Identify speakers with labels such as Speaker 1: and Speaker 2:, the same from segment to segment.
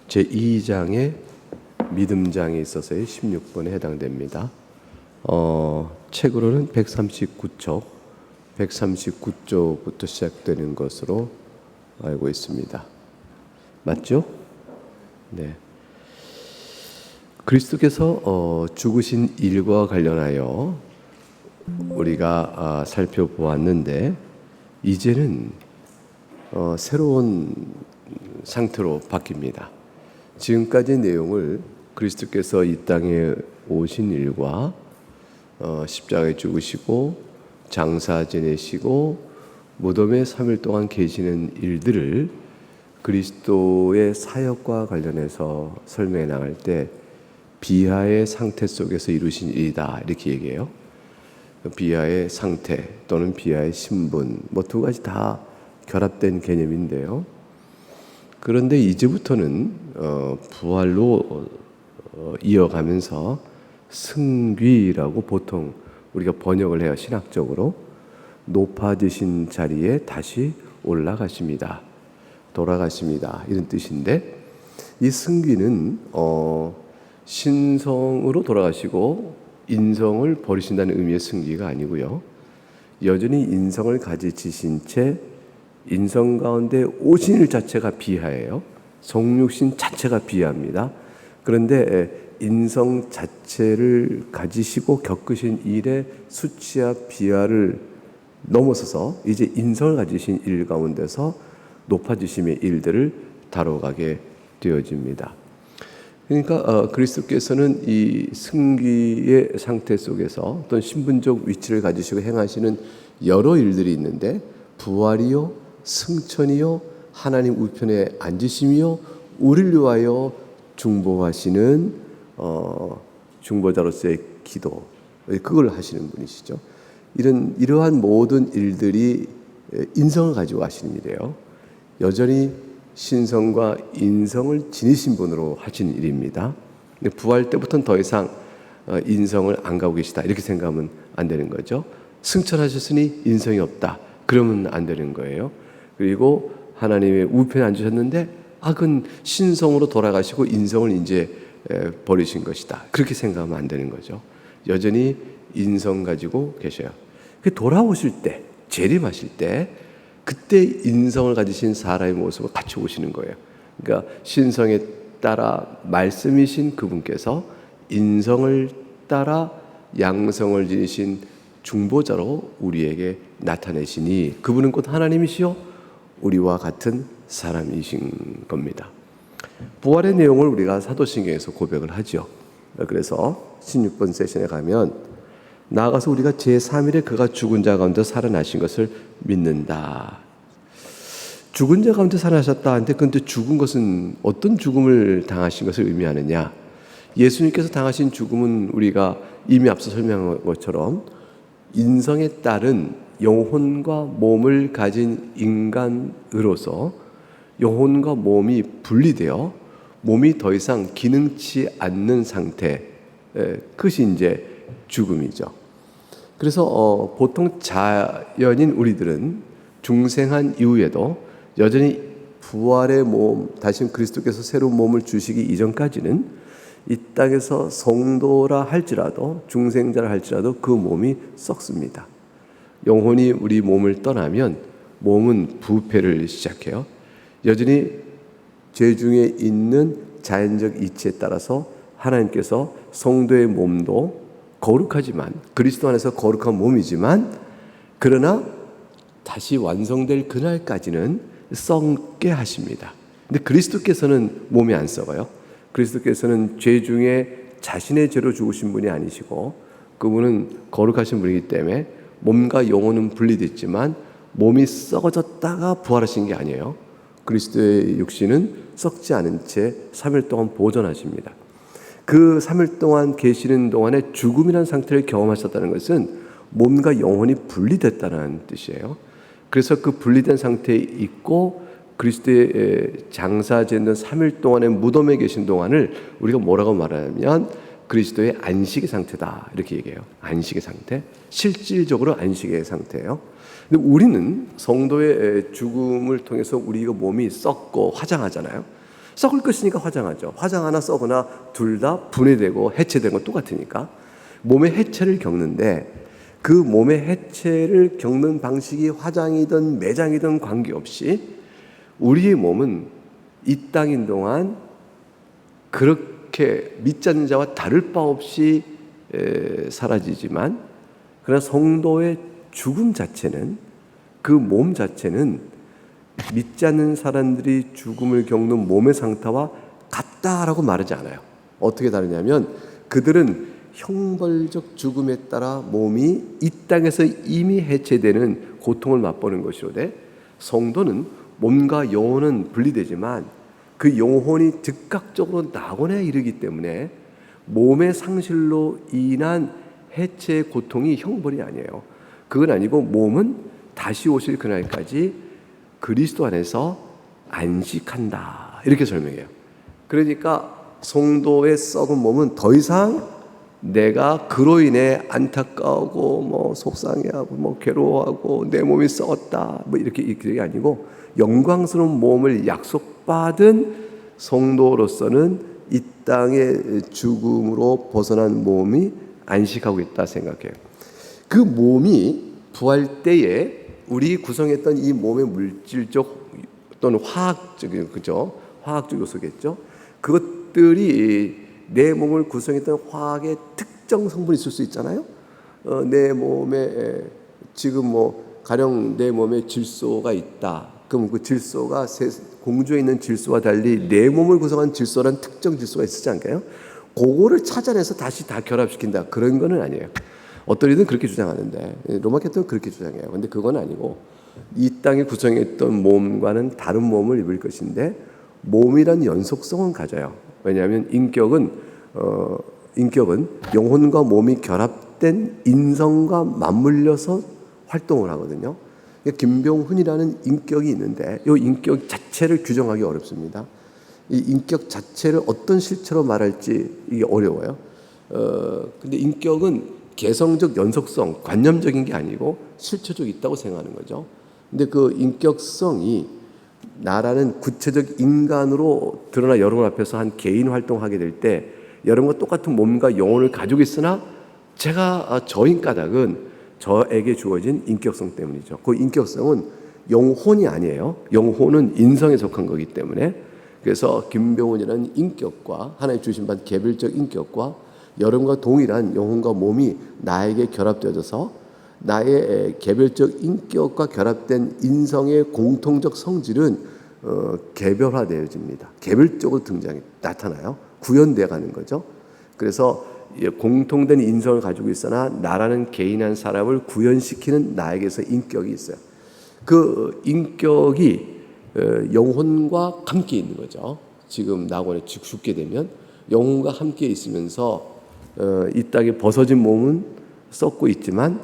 Speaker 1: 제2장의 믿음장에 있어서의 16번에 해당됩니다. 책으로는 139쪽부터 시작되는 것으로 알고 있습니다. 맞죠? 네. 그리스도께서 죽으신 일과 관련하여 우리가 살펴보았는데, 이제는 새로운 상태로 바뀝니다. 지금까지 내용을 그리스도께서 이 땅에 오신 일과 십자가에 죽으시고 장사 지내시고 무덤에 3일 동안 계시는 일들을 그리스도의 사역과 관련해서 설명해 나갈 때 비하의 상태 속에서 이루신 일이다, 이렇게 얘기해요. 비하의 상태 또는 비하의 신분, 두 가지 다 결합된 개념인데요. 그런데 이제부터는 부활로 이어가면서 승귀라고 보통 우리가 번역을 해요. 신학적으로 높아지신 자리에 다시 올라가십니다, 돌아가십니다, 이런 뜻인데, 이 승귀는 신성으로 돌아가시고 인성을 버리신다는 의미의 승귀가 아니고요, 여전히 인성을 가지신 채 인성 가운데 오신 일 자체가 비하예요. 성육신 자체가 비하입니다. 그런데 인성 자체를 가지시고 겪으신 일의 수치와 비하를 넘어서서 이제 인성을 가지신 일 가운데서 높아지심의 일들을 다뤄가게 되어집니다. 그러니까 그리스도께서는 이 승귀의 상태 속에서 어떤 신분적 위치를 가지시고 행하시는 여러 일들이 있는데, 부활이요, 승천이요, 하나님 우편에 앉으심이요, 우리를 위하여 중보하시는 중보자로서의 기도, 그걸 하시는 분이시죠. 이러한 모든 일들이 인성을 가지고 하시는 일이에요. 여전히 신성과 인성을 지니신 분으로 하시는 일입니다. 근데 부활 때부터는 더 이상 인성을 안 가고 계시다, 이렇게 생각하면 안 되는 거죠. 승천하셨으니 인성이 없다, 그러면 안 되는 거예요. 그리고 하나님의 우편에 앉으셨는데 그건 신성으로 돌아가시고 인성을 이제 버리신 것이다, 그렇게 생각하면 안 되는 거죠. 여전히 인성 가지고 계셔요. 돌아오실 때, 재림하실 때, 그때 인성을 가지신 사람의 모습을 같이 오시는 거예요. 그러니까 신성에 따라 말씀이신 그분께서 인성을 따라 양성을 지니신 중보자로 우리에게 나타내시니, 그분은 곧 하나님이시요 우리와 같은 사람이신 겁니다. 부활의 내용을 우리가 사도신경에서 고백을 하죠. 그래서 16번 세션에 가면, 나아가서 우리가 제3일에 그가 죽은 자 가운데 살아나신 것을 믿는다. 죽은 자 가운데 살아나셨다 하는데, 그런데 죽은 것은 어떤 죽음을 당하신 것을 의미하느냐? 예수님께서 당하신 죽음은 우리가 이미 앞서 설명한 것처럼 인성에 따른 영혼과 몸을 가진 인간으로서 영혼과 몸이 분리되어 몸이 더 이상 기능치 않는 상태, 그것이 이제 죽음이죠. 그래서 보통 자연인 우리들은 중생한 이후에도 여전히 부활의 몸, 다시 그리스도께서 새로운 몸을 주시기 이전까지는 이 땅에서 성도라 할지라도, 중생자라 할지라도 그 몸이 썩습니다. 영혼이 우리 몸을 떠나면 몸은 부패를 시작해요. 여전히 죄 중에 있는 자연적 이치에 따라서 하나님께서 성도의 몸도 거룩하지만, 그리스도 안에서 거룩한 몸이지만, 그러나 다시 완성될 그날까지는 썩게 하십니다. 근데 그리스도께서는 몸이 안 썩어요. 그리스도께서는 죄 중에 자신의 죄로 죽으신 분이 아니시고, 그분은 거룩하신 분이기 때문에 몸과 영혼은 분리됐지만 몸이 썩어졌다가 부활하신 게 아니에요. 그리스도의 육신은 썩지 않은 채 3일 동안 보존하십니다. 그 3일 동안 계시는 동안에 죽음이라는 상태를 경험하셨다는 것은 몸과 영혼이 분리됐다는 뜻이에요. 그래서 그 분리된 상태에 있고 그리스도의 장사짓는 3일 동안의 무덤에 계신 동안을 우리가 뭐라고 말하냐면 그리스도의 안식의 상태다, 이렇게 얘기해요. 안식의 상태, 실질적으로 안식의 상태예요. 근데 우리는 성도의 죽음을 통해서 우리 몸이 썩고 화장하잖아요. 썩을 것이니까 화장하죠. 화장하나 썩으나 둘 다 분해되고 해체되는 건 똑같으니까 몸의 해체를 겪는데, 그 몸의 해체를 겪는 방식이 화장이든 매장이든 관계없이 우리의 몸은 이 땅인 동안 그렇게 믿지 않는 자와 다를 바 없이 사라지지만, 그러나 성도의 죽음 자체는, 그 몸 자체는 믿지 않는 사람들이 죽음을 겪는 몸의 상태와 같다라고 말하지 않아요. 어떻게 다르냐면, 그들은 형벌적 죽음에 따라 몸이 이 땅에서 이미 해체되는 고통을 맛보는 것이로되, 성도는 몸과 영혼은 분리되지만 그 영혼이 즉각적으로 낙원에 이르기 때문에 몸의 상실로 인한 해체의 고통이 형벌이 아니에요. 그건 아니고 몸은 다시 오실 그날까지 그리스도 안에서 안식한다, 이렇게 설명해요. 그러니까 성도의 썩은 몸은 더 이상 내가 그로 인해 안타까우고 속상해하고 괴로워하고 내 몸이 썩었다 이렇게 아니고, 영광스러운 몸을 약속받은 성도로서는 이 땅의 죽음으로 벗어난 몸이 안식하고 있다 생각해요. 그 몸이 부활 때에 우리 구성했던 이 몸의 물질적 또는 화학적인, 그죠? 화학적 요소겠죠. 그것들이 내 몸을 구성했던 화학의 특정 성분이 있을 수 있잖아요. 내 몸에 지금 가령 내 몸에 질소가 있다. 그럼 그 질소가 공중에 있는 질소와 달리 내 몸을 구성한 질소라는 특정 질소가 있지 않을까요? 그거를 찾아내서 다시 다 결합시킨다, 그런 거는 아니에요. 어떤 이들은 그렇게 주장하는데, 로마 캐톨릭은 그렇게 주장해요. 근데 그건 아니고, 이 땅에 구성했던 몸과는 다른 몸을 입을 것인데, 몸이란 연속성은 가져요. 왜냐하면 인격은 영혼과 몸이 결합된 인성과 맞물려서 활동을 하거든요. 김병훈이라는 인격이 있는데, 이 인격 자체를 규정하기 어렵습니다. 이 인격 자체를 어떤 실체로 말할지 이게 어려워요. 근데 인격은 개성적 연속성, 관념적인 게 아니고 실체적으로 있다고 생각하는 거죠. 근데 그 인격성이 나라는 구체적 인간으로 드러나 여러분 앞에서 한 개인 활동하게 될 때, 여러분과 똑같은 몸과 영혼을 가지고 있으나 제가 저인 까닭은 저에게 주어진 인격성 때문이죠. 그 인격성은 영혼이 아니에요. 영혼은 인성에 속한 거기 때문에. 그래서 김병훈이라는 인격과 하나님 주신 바 개별적 인격과 여러분과 동일한 영혼과 몸이 나에게 결합되어져서 나의 개별적 인격과 결합된 인성의 공통적 성질은 개별화되어집니다. 개별적으로 나타나요. 구현되어 가는 거죠. 그래서 공통된 인성을 가지고 있으나 나라는 개인한 사람을 구현시키는 나에게서 인격이 있어요. 그 인격이 영혼과 함께 있는 거죠. 지금 낙원에 죽게 되면 영혼과 함께 있으면서 이 땅에 벗어진 몸은 썩고 있지만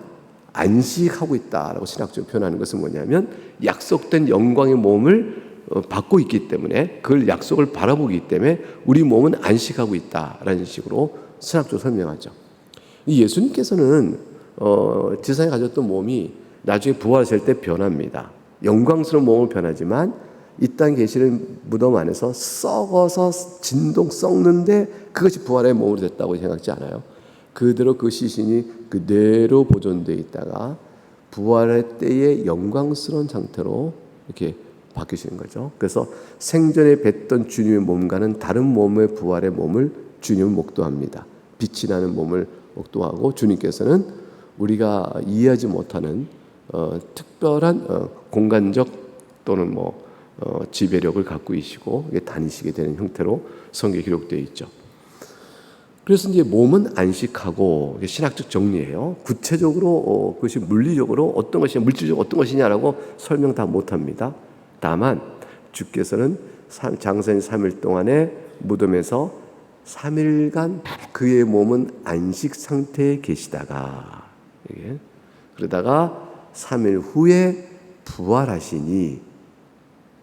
Speaker 1: 안식하고 있다라고 신학적으로 표현하는 것은 뭐냐면, 약속된 영광의 몸을 받고 있기 때문에, 그걸 약속을 바라보기 때문에 우리 몸은 안식하고 있다라는 식으로 신학적으로 설명하죠. 예수님께서는 지상에 가졌던 몸이 나중에 부활하실 때 변합니다. 영광스러운 몸을 변하지만 이 땅에 계시는 무덤 안에서 썩어서 썩는데 그것이 부활의 몸으로 됐다고 생각하지 않아요. 그대로 그 시신이 그대로 보존되어 있다가 부활의 때의 영광스러운 상태로 이렇게 바뀌시는 거죠. 그래서 생전에 뵀던 주님의 몸과는 다른 몸의 부활의 몸을 주님은 목도합니다. 빛이 나는 몸을 목도하고, 주님께서는 우리가 이해하지 못하는 특별한 공간적 또는 지배력을 갖고 계시고 다니시게 되는 형태로 성경에 기록되어 있죠. 그래서 이제 몸은 안식하고, 신학적 정리예요. 구체적으로 그것이 물리적으로 어떤 것이냐, 물질적으로 어떤 것이냐라고 설명 다 못합니다. 다만 주께서는 장사인 3일 동안에 무덤에서 3일간 그의 몸은 안식 상태에 계시다가, 그러다가 3일 후에 부활하시니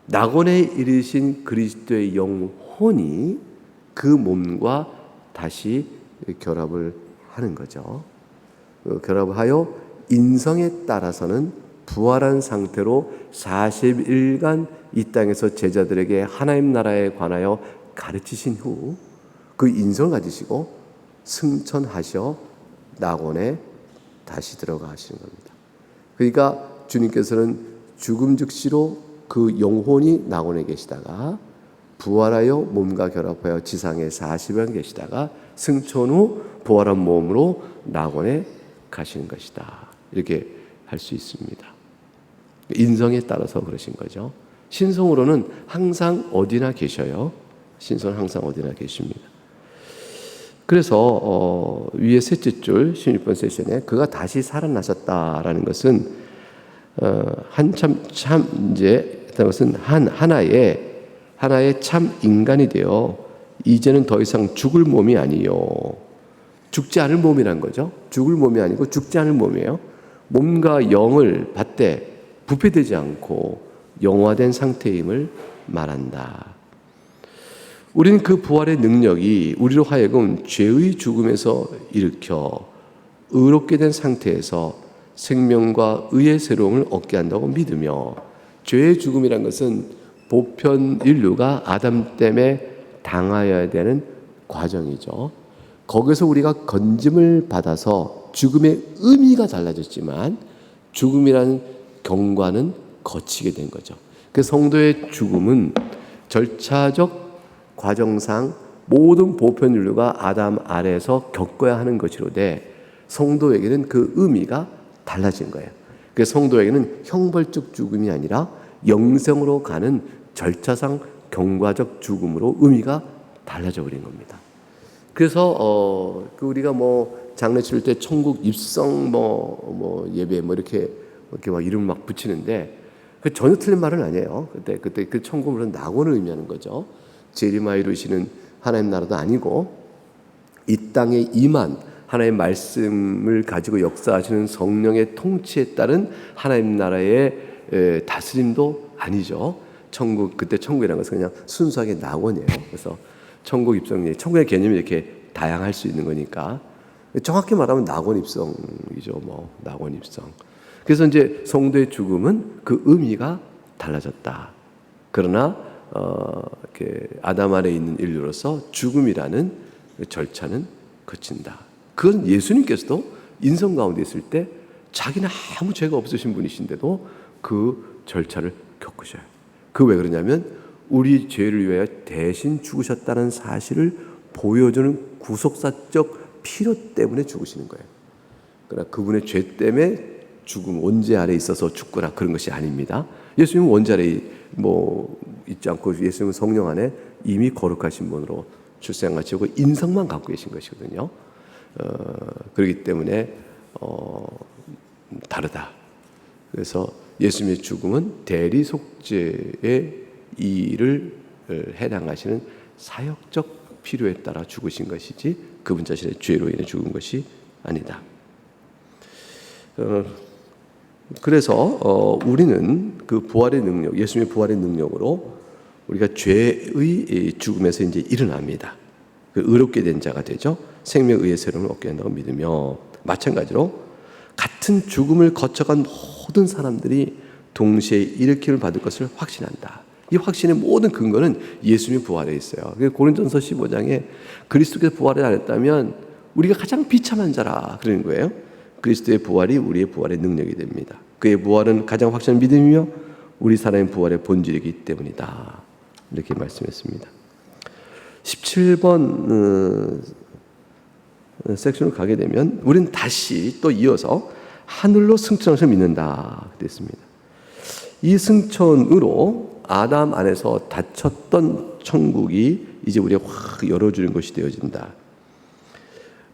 Speaker 1: 낙원에 이르신 그리스도의 영혼이 그 몸과 다시 결합을 하는 거죠. 결합하여 인성에 따라서는 부활한 상태로 40일간 이 땅에서 제자들에게 하나님 나라에 관하여 가르치신 후 그 인성을 가지시고 승천하셔 낙원에 다시 들어가시는 겁니다. 그러니까 주님께서는 죽음 즉시로 그 영혼이 낙원에 계시다가 부활하여 몸과 결합하여 지상에 40일 계시다가 승천 후 부활한 몸으로 낙원에 가시는 것이다. 이렇게 할 수 있습니다. 인성에 따라서 그러신 거죠. 신성으로는 항상 어디나 계셔요. 신성은 항상 어디나 계십니다. 그래서 위에 셋째 줄 16번 세션에 그가 다시 살아나셨다라는 것은 한참 참 이제 그것은 하나의 참 인간이 되어 이제는 더 이상 죽을 몸이 아니요 죽지 않을 몸이란 거죠. 죽을 몸이 아니고 죽지 않을 몸이에요. 몸과 영을 받되 부패되지 않고 영화된 상태임을 말한다. 우리는 그 부활의 능력이 우리로 하여금 죄의 죽음에서 일으켜 의롭게 된 상태에서 생명과 의의 새로움을 얻게 한다고 믿으며, 죄의 죽음이란 것은 보편 인류가 아담 때문에 당하여야 되는 과정이죠. 거기서 우리가 건짐을 받아서 죽음의 의미가 달라졌지만 죽음이라는 경과는 거치게 된 거죠. 그 성도의 죽음은 절차적 과정상 모든 보편 인류가 아담 아래에서 겪어야 하는 것이로되 성도에게는 그 의미가 달라진 거예요. 그 성도에게는 형벌적 죽음이 아니라 영생으로 가는 절차상 경과적 죽음으로 의미가 달라져 버린 겁니다. 그래서 우리가 장례 치를 때 천국 입성 예배 이렇게 막 이름 막 붙이는데 그 전혀 틀린 말은 아니에요. 그때 그 천국은 낙원을 의미하는 거죠. 재림하 이루시는 하나님 나라도 아니고 이 땅에 임한 하나님의 말씀을 가지고 역사하시는 성령의 통치에 따른 하나님 나라의 다스림도 아니죠. 그때 천국이라는 것은 그냥 순수하게 낙원이에요. 그래서 천국 입성이, 천국의 개념이 이렇게 다양할 수 있는 거니까 정확히 말하면 낙원 입성이죠. 낙원 입성. 그래서 이제 성도의 죽음은 그 의미가 달라졌다. 그러나 이렇게 아담 아래에 있는 인류로서 죽음이라는 절차는 거친다. 그건 예수님께서도 인성 가운데 있을 때 자기는 아무 죄가 없으신 분이신데도 그 절차를 겪으셔요. 그 왜 그러냐면 우리 죄를 위하여 대신 죽으셨다는 사실을 보여주는 구속사적 필요 때문에 죽으시는 거예요. 그러나 그분의 죄 때문에 죽음, 원죄 아래에 있어서 죽거나 그런 것이 아닙니다. 예수님은 원죄 아래에 있지 않고 예수님은 성령 안에 이미 거룩하신 분으로 출생같이 오고 인성만 갖고 계신 것이거든요. 그렇기 때문에 다르다. 그래서 예수님의 죽음은 대리속죄의 일을 해당하시는 사역적 필요에 따라 죽으신 것이지 그분 자신의 죄로 인해 죽은 것이 아니다. 그래서 우리는 그 부활의 능력, 예수님의 부활의 능력으로 우리가 죄의 죽음에서 이제 일어납니다. 그 의롭게 된 자가 되죠. 생명의 의의 새로움을 얻게 한다고 믿으며, 마찬가지로 같은 죽음을 거쳐간 모든 사람들이 동시에 일으킴을 받을 것을 확신한다. 이 확신의 모든 근거는 예수님의 부활에 있어요. 고린도전서 15장에 그리스도께서 부활을 안 했다면 우리가 가장 비참한 자라 그러는 거예요. 그리스도의 부활이 우리의 부활의 능력이 됩니다. 그의 부활은 가장 확실한 믿음이며 우리 사람의 부활의 본질이기 때문이다. 이렇게 말씀했습니다. 17번 섹션을 가게 되면 우리는 다시 또 이어서 하늘로 승천하셔 믿는다 됐습니다. 이 승천으로 아담 안에서 닫혔던 천국이 이제 우리가 확 열어주는 것이 되어진다.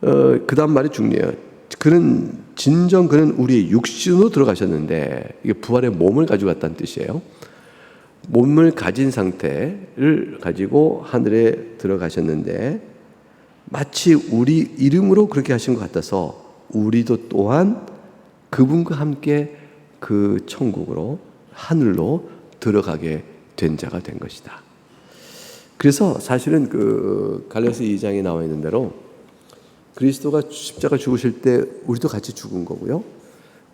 Speaker 1: 그 다음 말이 중요해요. 그는 우리의 육신으로 들어가셨는데, 이게 부활의 몸을 가지고 갔다는 뜻이에요. 몸을 가진 상태를 가지고 하늘에 들어가셨는데, 마치 우리 이름으로 그렇게 하신 것 같아서 우리도 또한 그분과 함께 그 천국으로, 하늘로 들어가게 된 자가 된 것이다. 그래서 사실은 그 갈라디아서 2장에 나와 있는 대로 그리스도가 십자가 죽으실 때 우리도 같이 죽은 거고요.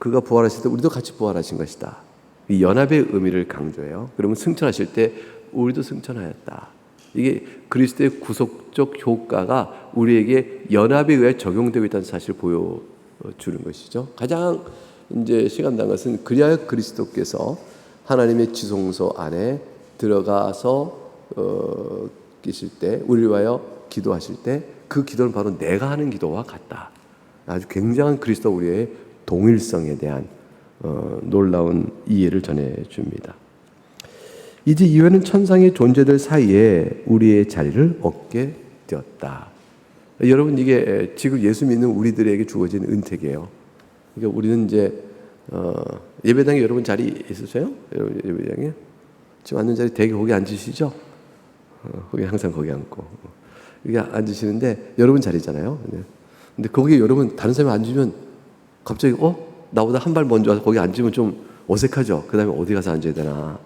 Speaker 1: 그가 부활하실 때 우리도 같이 부활하신 것이다. 이 연합의 의미를 강조해요. 그러면 승천하실 때 우리도 승천하였다. 이게 그리스도의 구속적 효과가 우리에게 연합에 의해 적용되고 있다는 사실을 보여주는 것이죠. 가장 이제 시간당 것은 그리하여 그리스도께서 하나님의 지성소 안에 들어가서 계실 때 우리를 위하여 기도하실 때 그 기도는 바로 내가 하는 기도와 같다. 아주 굉장한 그리스도 우리의 동일성에 대한 놀라운 이해를 전해줍니다. 이제 이후에는 천상의 존재들 사이에 우리의 자리를 얻게 되었다. 여러분 이게 지금 예수 믿는 우리들에게 주어진 은택이에요. 그러니까 우리는 이제 예배당에 여러분 자리 있으세요? 예배당에 지금 앉는 자리 되게 거기 앉으시죠? 거기 항상 거기 앉고 여기 앉으시는데 여러분 자리잖아요. 근데 거기 여러분 다른 사람이 앉으면 갑자기 나보다 한 발 먼저 와서 거기 앉으면 좀 어색하죠. 그 다음에 어디 가서 앉아야 되나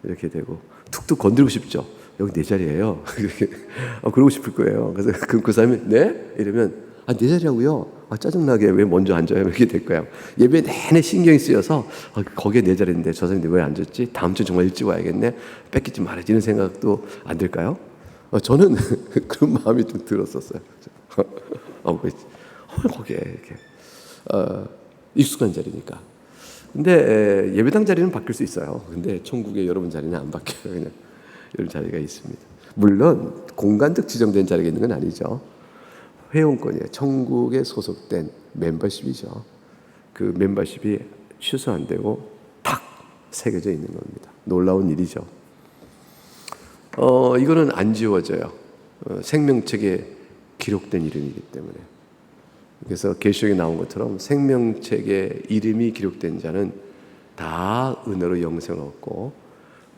Speaker 1: 이렇게 되고 툭툭 건드리고 싶죠. 여기 내 자리예요. 그러고 싶을 거예요. 그래서 그 사람이 네? 이러면 내 자리라고요. 짜증나게 왜 먼저 앉아요? 이렇게 될 거예요. 예배 내내 신경이 쓰여서 거기에 내 자리인데 저 사람이 왜 앉았지? 다음 주 정말 일찍 와야겠네. 뺏기지 말아야지 이런 생각도 안 들까요? 저는 그런 마음이 좀 들었었어요. 거기에 이렇게 익숙한 자리니까. 근데 예배당 자리는 바뀔 수 있어요. 근데 천국의 여러분 자리는 안 바뀌어요. 그냥 이런 자리가 있습니다. 물론 공간적 지정된 자리가 있는 건 아니죠. 회원권이에요. 천국에 소속된 멤버십이죠. 그 멤버십이 취소 안 되고 탁 새겨져 있는 겁니다. 놀라운 일이죠. 이거는 안 지워져요. 생명책에 기록된 이름이기 때문에. 그래서 계시록에 나온 것처럼 생명책에 이름이 기록된 자는 다 은혜로 영생을 얻고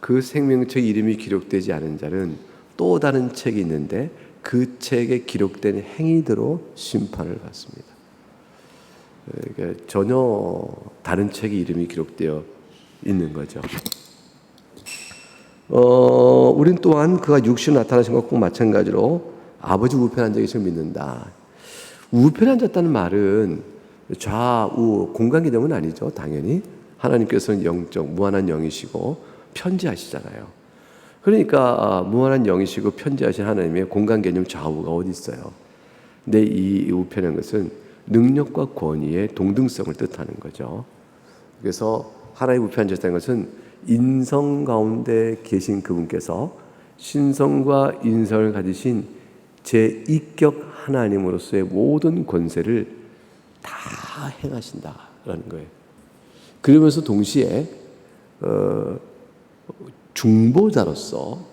Speaker 1: 그 생명책 이름이 기록되지 않은 자는 또 다른 책이 있는데 그 책에 기록된 행위대로 심판을 받습니다. 그러니까 전혀 다른 책의 이름이 기록되어 있는 거죠. 우린 또한 그가 육신으로 나타나신 것과 꼭 마찬가지로 아버지 우편에 앉아 계심을 믿는다. 우편에 앉았다는 말은 좌우 공간 개념은 아니죠. 당연히 하나님께서는 영적 무한한 영이시고 편지하시잖아요. 그러니까 무한한 영이시고 편지하신 하나님의 공간 개념 좌우가 어디 있어요? 근데 이 우편인 것은 능력과 권위의 동등성을 뜻하는 거죠. 그래서 하나님 우편에 앉았다는 것은 인성 가운데 계신 그분께서 신성과 인성을 가지신 제2격 하나님으로서의 모든 권세를 다 행하신다라는 거예요. 그러면서 동시에 중보자로서,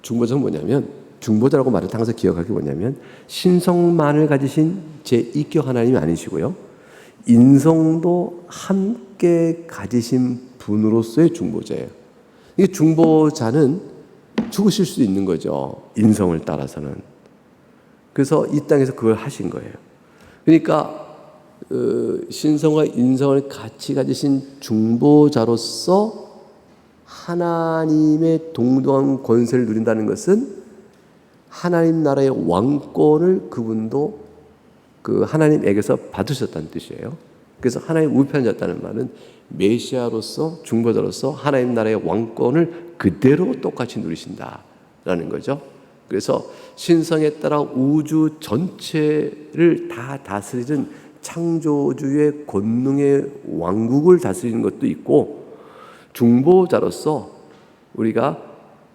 Speaker 1: 중보자는 뭐냐면, 중보자라고 말을 항상 기억할 게 뭐냐면 신성만을 가지신 제2격 하나님이 아니시고요, 인성도 함께 가지신 분으로서의 중보자예요. 이게 중보자는 죽으실 수도 있는 거죠. 인성을 따라서는. 그래서 이 땅에서 그걸 하신 거예요. 그러니까 신성과 인성을 같이 가지신 중보자로서 하나님의 동등한 권세를 누린다는 것은 하나님 나라의 왕권을 그분도 그 하나님에게서 받으셨다는 뜻이에요. 그래서 하나님 우편에 앉았다는 말은 메시아로서 중보자로서 하나님 나라의 왕권을 그대로 똑같이 누리신다라는 거죠. 그래서 신성에 따라 우주 전체를 다 다스리는 창조주의 권능의 왕국을 다스리는 것도 있고, 중보자로서 우리가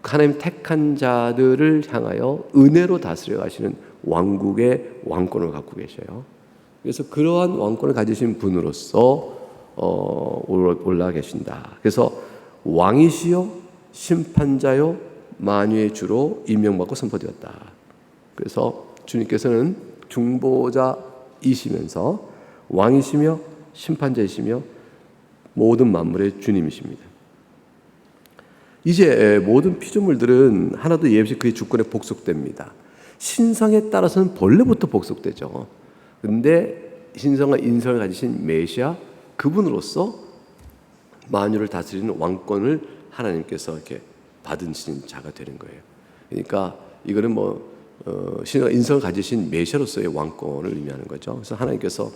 Speaker 1: 하나님 택한 자들을 향하여 은혜로 다스려 가시는 왕국의 왕권을 갖고 계셔요. 그래서 그러한 왕권을 가지신 분으로서 올라 계신다. 그래서 왕이시요 심판자요 만유의 주로 임명받고 선포되었다. 그래서 주님께서는 중보자이시면서 왕이시며 심판자이시며 모든 만물의 주님이십니다. 이제 모든 피조물들은 하나도 예외 없이 그의 주권에 복속됩니다. 신성에 따라서는 본래부터 복속되죠. 근데 신성과 인성을 가지신 메시아 그분으로서 만유를 다스리는 왕권을 하나님께서 이렇게 받으신 자가 되는 거예요. 그러니까 이거는 신과 인성을 가지신 메시아로서의 왕권을 의미하는 거죠. 그래서 하나님께서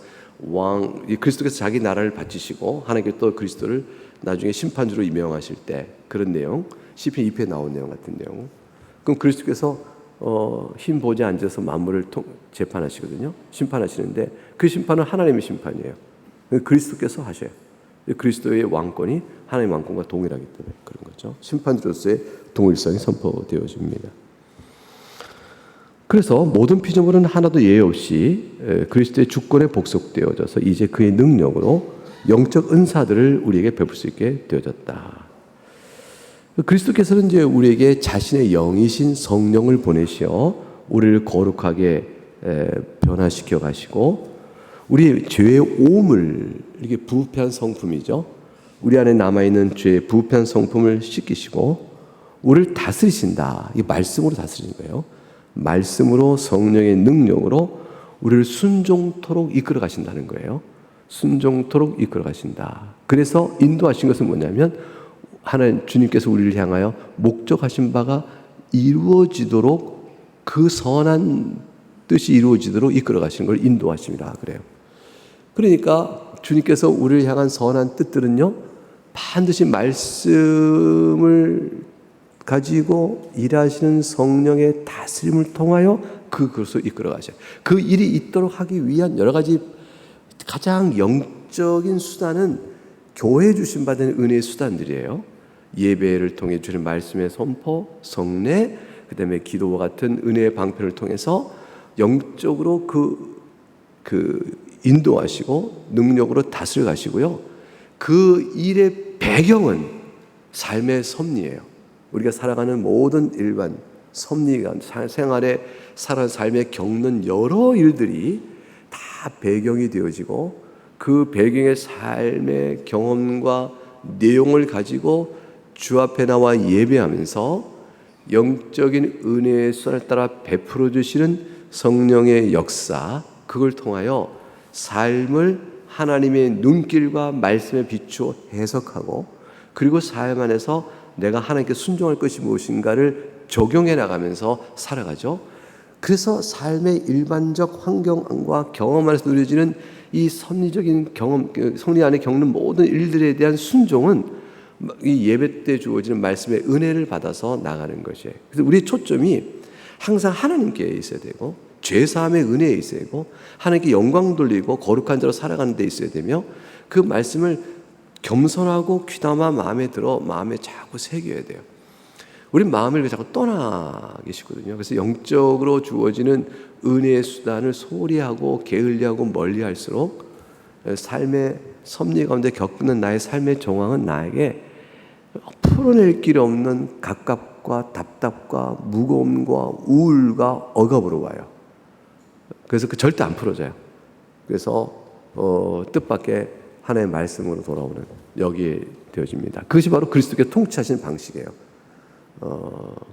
Speaker 1: 그리스도께서 자기 나라를 바치시고 하나님께서 또 그리스도를 나중에 심판주로 임명하실 때 그런 내용, 시편 2편에 나온 내용 같은 내용. 그럼 그리스도께서 흰 보좌에 앉아서 만물을 재판하시거든요. 심판하시는데 그 심판은 하나님의 심판이에요. 그리스도께서 하셔요. 그리스도의 왕권이 하나님의 왕권과 동일하기 때문에 그런 거죠. 심판주로서의 동일성이 선포되어집니다. 그래서 모든 피조물은 하나도 예외 없이 그리스도의 주권에 복속되어져서 이제 그의 능력으로 영적 은사들을 우리에게 베풀 수 있게 되어졌다. 그리스도께서는 이제 우리에게 자신의 영이신 성령을 보내시어 우리를 거룩하게 변화시켜 가시고 우리의 죄의 오물, 이게 부패한 성품이죠. 우리 안에 남아있는 죄의 부패한 성품을 씻기시고 우리를 다스리신다. 이게 말씀으로 다스리는 거예요. 말씀으로 성령의 능력으로 우리를 순종토록 이끌어 가신다는 거예요. 순종토록 이끌어 가신다. 그래서 인도하신 것은 뭐냐면 하나님 주님께서 우리를 향하여 목적하신 바가 이루어지도록 그 선한 뜻이 이루어지도록 이끌어 가신 걸 인도하심이라 그래요. 그러니까 주님께서 우리를 향한 선한 뜻들은요, 반드시 말씀을 가지고 일하시는 성령의 다스림을 통하여 그것을 이끌어 가셔요. 그 일이 있도록 하기 위한 여러 가지 가장 영적인 수단은 교회 주신 받은 은혜의 수단들이에요. 예배를 통해 주는 말씀의 선포, 성례, 그 다음에 기도와 같은 은혜의 방편을 통해서 영적으로 인도하시고 능력으로 다스려 가시고요. 그 일의 배경은 삶의 섭리예요. 우리가 살아가는 모든 일반 섭리가 생활에 살아 삶에 겪는 여러 일들이 다 배경이 되어지고 그 배경의 삶의 경험과 내용을 가지고 주 앞에 나와 예배하면서 영적인 은혜의 수단을 따라 베풀어 주시는 성령의 역사, 그걸 통하여 삶을 하나님의 눈길과 말씀에 비추어 해석하고 그리고 삶 안에서 내가 하나님께 순종할 것이 무엇인가를 적용해 나가면서 살아가죠. 그래서 삶의 일반적 환경과 경험 안에서 누려지는 이 섭리적인 경험, 섭리 안에 겪는 모든 일들에 대한 순종은 이 예배 때 주어지는 말씀의 은혜를 받아서 나가는 것이에요. 그래서 우리의 초점이 항상 하나님께 있어야 되고 죄사함의 은혜에 있어야 되고 하나님께 영광 돌리고 거룩한 자로 살아가는 데 있어야 되며 그 말씀을 겸손하고 귀담아 마음에 들어 마음에 자꾸 새겨야 돼요. 우리 마음을 자꾸 떠나 계시거든요. 그래서 영적으로 주어지는 은혜의 수단을 소홀히 하고 게을리하고 멀리할수록 삶의 섭리 가운데 겪는 나의 삶의 정황은 나에게 풀어낼 길이 없는 갑갑과 답답과 무거움과 우울과 억압으로 와요. 그래서 절대 안 풀어져요. 그래서 뜻밖의 하나님의 말씀으로 돌아오는 여기에 되어집니다. 그것이 바로 그리스도께서 통치하시는 방식이에요.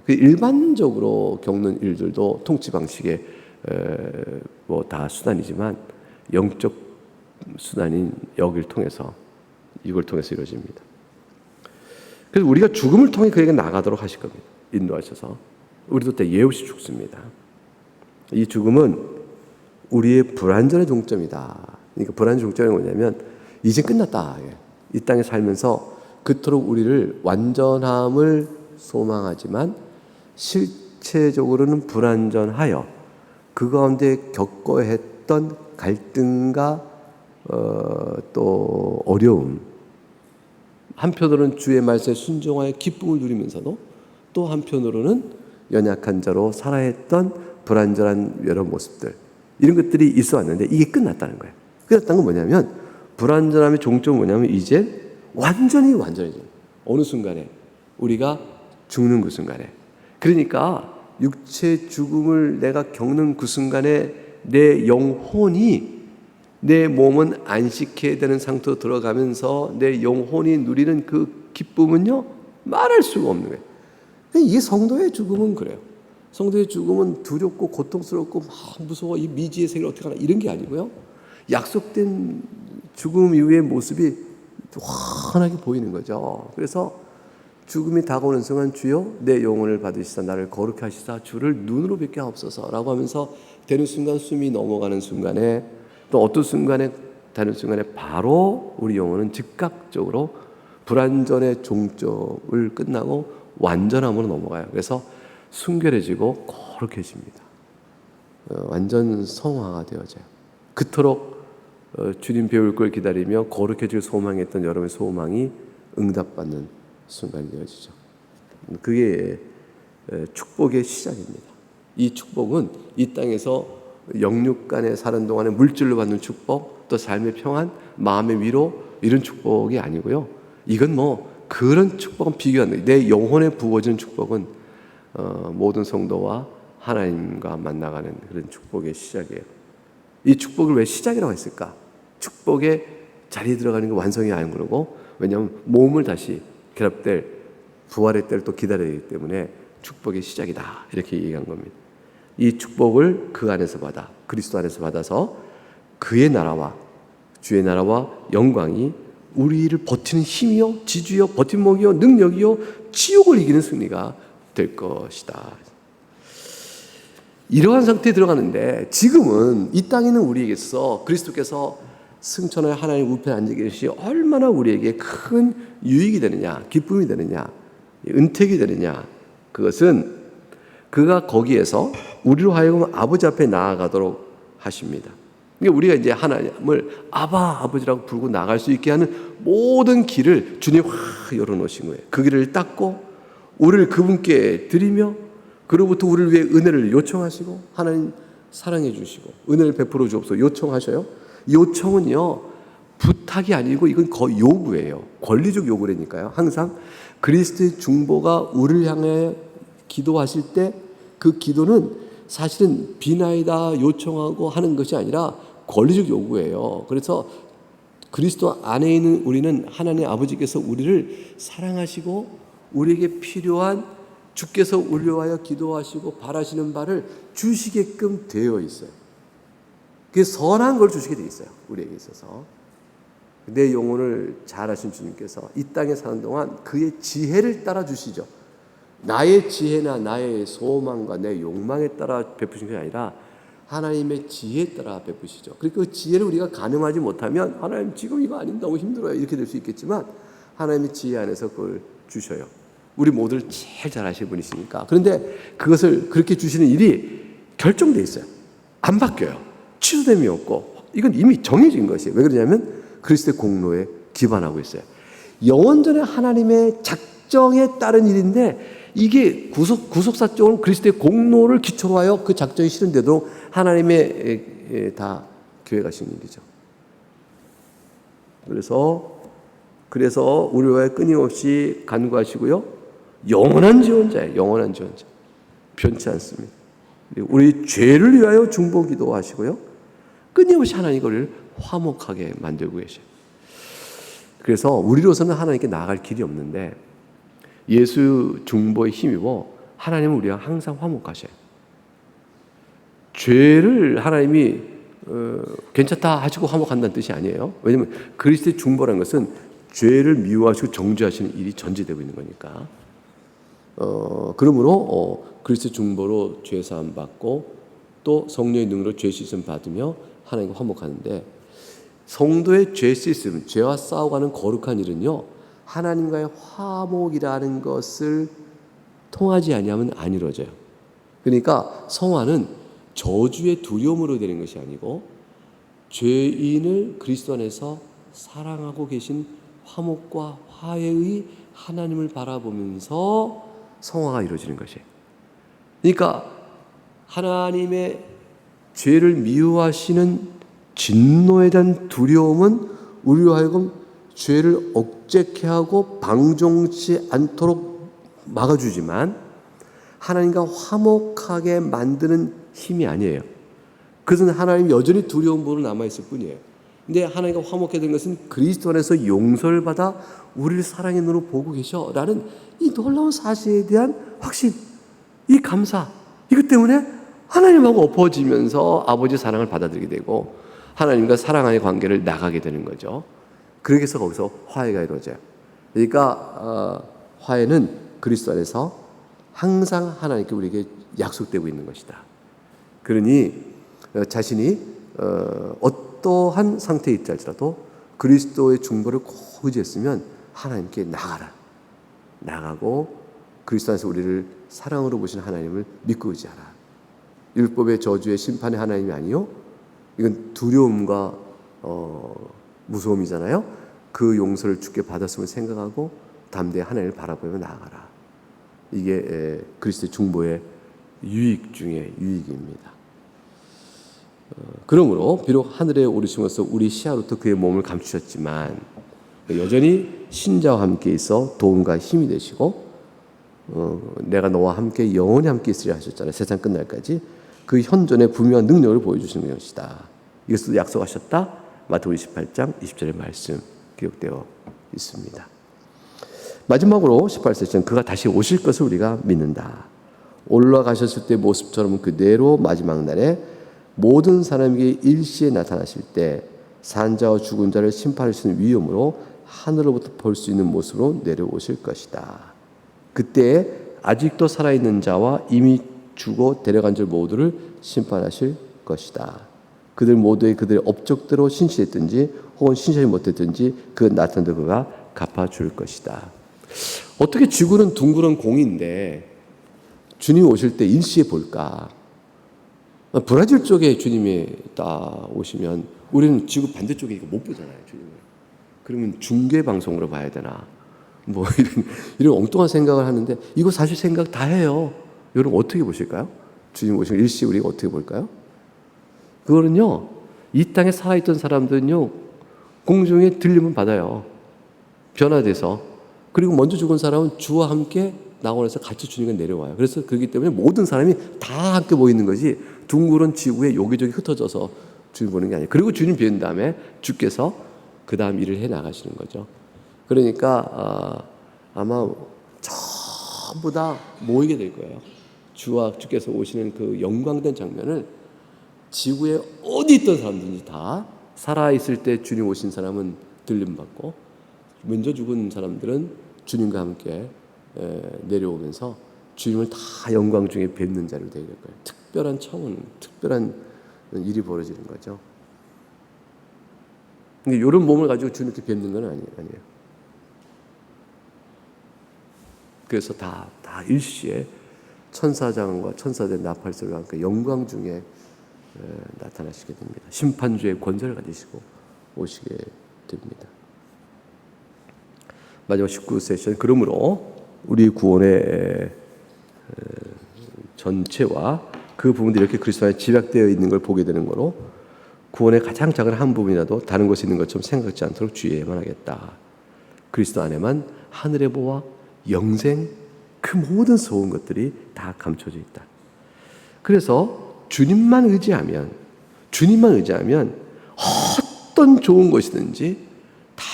Speaker 1: 일반적으로 겪는 일들도 통치 방식의 다 수단이지만 영적 수단인 여기를 통해서 이걸 통해서 이루어집니다. 그래서 우리가 죽음을 통해 그에게 나가도록 하실 겁니다. 인도하셔서 우리도 때 예우 없이 죽습니다. 이 죽음은 우리의 불완전의 종점이다. 그러니까 불완전 종점이 뭐냐면 이제 끝났다. 이 땅에 살면서 그토록 우리를 완전함을 소망하지만 실체적으로는 불완전하여 그 가운데 겪어야 했던 갈등과 또 어려움, 한편으로는 주의 말씀에 순종하여 기쁨을 누리면서도 또 한편으로는 연약한 자로 살아야 했던 불완전한 여러 모습들, 이런 것들이 있어 왔는데 이게 끝났다는 거예요. 끝났다는 건 뭐냐면 불완전함의 종점은 뭐냐면 이제 완전해져요. 어느 순간에 우리가 죽는 그 순간에. 그러니까 육체 죽음을 내가 겪는 그 순간에 내 영혼이, 내 몸은 안식해야 되는 상태로 들어가면서 내 영혼이 누리는 그 기쁨은요 말할 수가 없는 거예요. 이게 성도의 죽음은 그래요. 성도의 죽음은 두렵고 고통스럽고 막 무서워, 이 미지의 세계를 어떻게 하나, 이런 게 아니고요, 약속된 죽음 이후의 모습이 환하게 보이는 거죠. 그래서 죽음이 다가오는 순간 주여 내 영혼을 받으시사 나를 거룩히 하시사 주를 눈으로 뵙게 하옵소서 라고 하면서 되는 순간 숨이 넘어가는 순간에 또 어떤 순간에 되는 순간에 바로 우리 영혼은 즉각적으로 불완전의 종적을 끝나고 완전함으로 넘어가요. 그래서 순결해지고 거룩해집니다. 완전 성화가 되어져요. 그토록 주님 배울 걸 기다리며 거룩해질 소망했던 여러분의 소망이 응답받는 순간이 되어지죠. 그게 축복의 시작입니다. 이 축복은 이 땅에서 영육간에 사는 동안에 물질로 받는 축복, 또 삶의 평안, 마음의 위로 이런 축복이 아니고요. 이건 뭐 그런 축복은 비교 안 돼요. 내 영혼에 부어지는 축복은 모든 성도와 하나님과 만나가는 그런 축복의 시작이에요. 이 축복을 왜 시작이라고 했을까? 축복의 자리에 들어가는 게 완성이 아닌 거고, 왜냐하면 몸을 다시 결합될 부활의 때를 또 기다려야 하기 때문에 축복의 시작이다 이렇게 얘기한 겁니다. 이 축복을 그 안에서 받아 그리스도 안에서 받아서 그의 나라와 주의 나라와 영광이 우리를 버티는 힘이요 지주요 버팀목이요 능력이요 지옥을 이기는 승리가 될 것이다. 이러한 상태에 들어가는데 지금은 이 땅에 있는 우리에게서 그리스도께서 승천하여 하나님 우편에 앉아 계시 얼마나 우리에게 큰 유익이 되느냐, 기쁨이 되느냐, 은택이 되느냐, 그것은 그가 거기에서 우리로 하여금 아버지 앞에 나아가도록 하십니다. 그러니까 우리가 이제 하나님을 아버지라고 부르고 나갈 수 있게 하는 모든 길을 주님 확 열어놓으신 거예요. 그 길을 닦고 우리를 그분께 드리며 그로부터 우리를 위해 은혜를 요청하시고 하나님 사랑해 주시고 은혜를 베풀어 주옵소서 요청하셔요. 요청은요 부탁이 아니고 이건 거의 요구예요. 권리적 요구라니까요. 항상 그리스도의 중보가 우리를 향해 기도하실 때 그 기도는 사실은 비나이다 요청하고 하는 것이 아니라 권리적 요구예요. 그래서 그리스도 안에 있는 우리는 하나님 아버지께서 우리를 사랑하시고 우리에게 필요한 주께서 우리를 위하여 기도하시고 바라시는 바를 주시게끔 되어 있어요. 그게 선한 걸 주시게 되어 있어요. 우리에게 있어서. 내 영혼을 잘 아신 주님께서 이 땅에 사는 동안 그의 지혜를 따라 주시죠. 나의 지혜나 나의 소망과 내 욕망에 따라 베푸신 게 아니라 하나님의 지혜에 따라 베푸시죠. 그러니까 그 지혜를 우리가 가늠하지 못하면 하나님 지금 이거 아닌데 너무 힘들어요 이렇게 될 수 있겠지만 하나님의 지혜 안에서 그걸 주셔요. 우리 모두를 제일 잘 아시는 분이시니까. 그런데 그것을 그렇게 주시는 일이 결정돼 있어요. 안 바뀌어요. 취소됨이 없고 이건 이미 정해진 것이에요. 왜 그러냐면 그리스도의 공로에 기반하고 있어요. 영원전에 하나님의 작정에 따른 일인데 이게 구속사적으로 그리스도의 공로를 기초로 하여 그 작정이 실현되도록 하나님의 다 계획하신 일이죠. 그래서 우리와 끊임없이 간구하시고요. 영원한 지원자예요. 영원한 지원자. 변치 않습니다. 우리 죄를 위하여 중보기도 하시고요. 끊임없이 하나님 우리를 화목하게 만들고 계셔요. 그래서 우리로서는 하나님께 나아갈 길이 없는데 예수 중보에 힘입어 하나님은 우리와 항상 화목하셔요. 죄를 하나님이 괜찮다 하시고 화목한다는 뜻이 아니에요. 왜냐하면 그리스도의 중보라는 것은 죄를 미워하시고 정죄하시는 일이 전제되고 있는 거니까. 그러므로 그리스도의 중보로 죄 사함 받고 또 성령의 능력으로 죄 씻음 받으며 하나님과 화목하는데 성도의 죄 씻음, 죄와 싸워가는 거룩한 일은요 하나님과의 화목이라는 것을 통하지 아니하면 안 이루어져요. 그러니까 성화는 저주의 두려움으로 되는 것이 아니고 죄인을 그리스도 안에서 사랑하고 계신 화목과 화해의 하나님을 바라보면서 성화가 이루어지는 것이에요. 그러니까 하나님의 죄를 미워하시는 진노에 대한 두려움은 우리로 하여금 죄를 억제케 하고 방종치 않도록 막아주지만 하나님과 화목하게 만드는 힘이 아니에요. 그것은 하나님 여전히 두려운 부분으로 남아있을 뿐이에요. 근데 하나님과 화목하게 된 것은 그리스도 안에서 용서를 받아 우리를 사랑의 눈으로 보고 계셔라는 이 놀라운 사실에 대한 확신, 이 감사, 이것 때문에 하나님하고 엎어지면서 아버지의 사랑을 받아들이게 되고 하나님과 사랑의 관계를 나가게 되는 거죠. 그래서 거기서 화해가 이루어져요. 그러니까 화해는 그리스도 안에서 항상 하나님께 우리에게 약속되고 있는 것이다. 그러니 자신이 어떠한 상태에 있다 할지라도 그리스도의 중보를 꼭 의지했으면 하나님께 나가고 그리스도 안에서 우리를 사랑으로 보시는 하나님을 믿고 의지하라. 율법의 저주의 심판의 하나님이 아니요, 이건 두려움과 무서움이잖아요. 그 용서를 주께 받았음을 생각하고 담대히 하나님을 바라보며 나아가라. 이게 그리스도의 중보의 유익 중에 유익입니다. 그러므로 비록 하늘에 오르심으로써 우리 시야로부터 그의 몸을 감추셨지만 여전히 신자와 함께 있어 도움과 힘이 되시고 내가 너와 함께 영원히 함께 있으리라 하셨잖아요. 세상 끝날까지 그 현존의 분명한 능력을 보여주시는 것이다. 이것을 약속하셨다. 마태복음 28장 20절의 말씀 기록되어 있습니다. 마지막으로 18절은 그가 다시 오실 것을 우리가 믿는다. 올라가셨을 때 모습처럼 그대로 마지막 날에 모든 사람에게 일시에 나타나실 때 산자와 죽은 자를 심판하시는 위엄으로 하늘로부터 볼 수 있는 모습으로 내려오실 것이다. 그때 아직도 살아있는 자와 이미 죽어 데려간 자 모두를 심판하실 것이다. 그들 모두의 그들의 업적대로 신실했든지 혹은 신실하지 못했든지 그 나타난 데 그가 갚아줄 것이다. 어떻게 지구는 둥그런 공인데 주님이 오실 때 일시에 볼까? 브라질 쪽에 주님이 딱 오시면 우리는 지구 반대쪽에 못 보잖아요, 주님을. 그러면 중계 방송으로 봐야 되나? 뭐 이런 엉뚱한 생각을 하는데 이거 사실 생각 다 해요. 여러분 어떻게 보실까요? 주님 오시면 일시 우리가 어떻게 볼까요? 그거는요, 이 땅에 살아있던 사람들은요 공중에 들림을 받아요. 변화돼서. 그리고 먼저 죽은 사람은 주와 함께 낙원에서 같이 주님과 내려와요. 그래서 그렇기 때문에 모든 사람이 다 함께 모이는 것이 둥그런 지구에 여기저기 흩어져서 주님 보는 게 아니에요. 그리고 주님 뵌 다음에 주께서 그 다음 일을 해 나가시는 거죠. 그러니까 아마 전부 다 모이게 될 거예요. 주와 주께서 오시는 그 영광된 장면을 지구에 어디 있던 사람든지 다 살아있을 때 주님 오신 사람은 들림받고 먼저 죽은 사람들은 주님과 함께 내려오면서 주님을 다 영광 중에 뵙는 자리로 되게 될 거예요. 특별한 청은, 특별한 일이 벌어지는 거죠. 근데 이런 몸을 가지고 주님께 뵙는 건 아니에요. 그래서 다 일시에 천사장과 천사들 나팔소리와 함께 영광 중에 나타나시게 됩니다. 심판주의 권세를 가지시고 오시게 됩니다. 마지막 19세션 그러므로 우리 구원의 전체와 그 부분들이 이렇게 그리스도 안에 집약되어 있는 걸 보게 되는 거로 구원의 가장 작은 한 부분이라도 다른 것이 있는 것처럼 생각지 않도록 주의해야만 하겠다. 그리스도 안에만 하늘의 보화, 영생, 그 모든 좋은 것들이 다 감춰져 있다. 그래서 주님만 의지하면 어떤 좋은 것이든지 다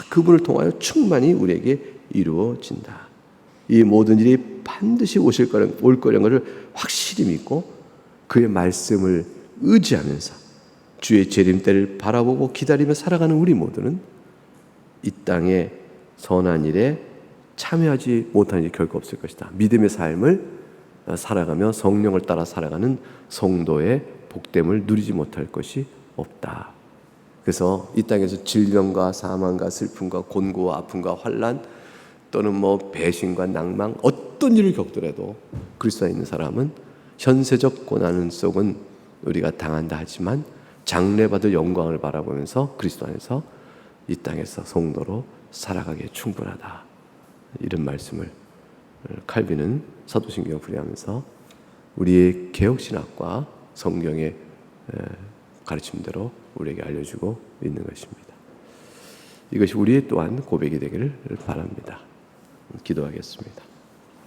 Speaker 1: 그분을 통하여 충만히 우리에게 이루어진다. 이 모든 일이 반드시 올 거라는 것을 확실히 믿고 그의 말씀을 의지하면서 주의 재림 때를 바라보고 기다리며 살아가는 우리 모두는 이 땅의 선한 일에 참여하지 못하는 일이 결코 없을 것이다. 믿음의 삶을 살아가며 성령을 따라 살아가는 성도의 복됨을 누리지 못할 것이 없다. 그래서 이 땅에서 질병과 사망과 슬픔과 곤고와 아픔과 환난 또는 배신과 낭망 어떤 일을 겪더라도 그리스도 안에 있는 사람은 현세적 고난 속은 우리가 당한다 하지만 장래받을 영광을 바라보면서 그리스도 안에서 이 땅에서 성도로 살아가기에 충분하다. 이런 말씀을 칼빈은 사도신경을 풀이하면서 우리의 개혁신학과 성경의 가르침대로 우리에게 알려주고 있는 것입니다. 이것이 우리의 또한 고백이 되기를 바랍니다. 기도하겠습니다.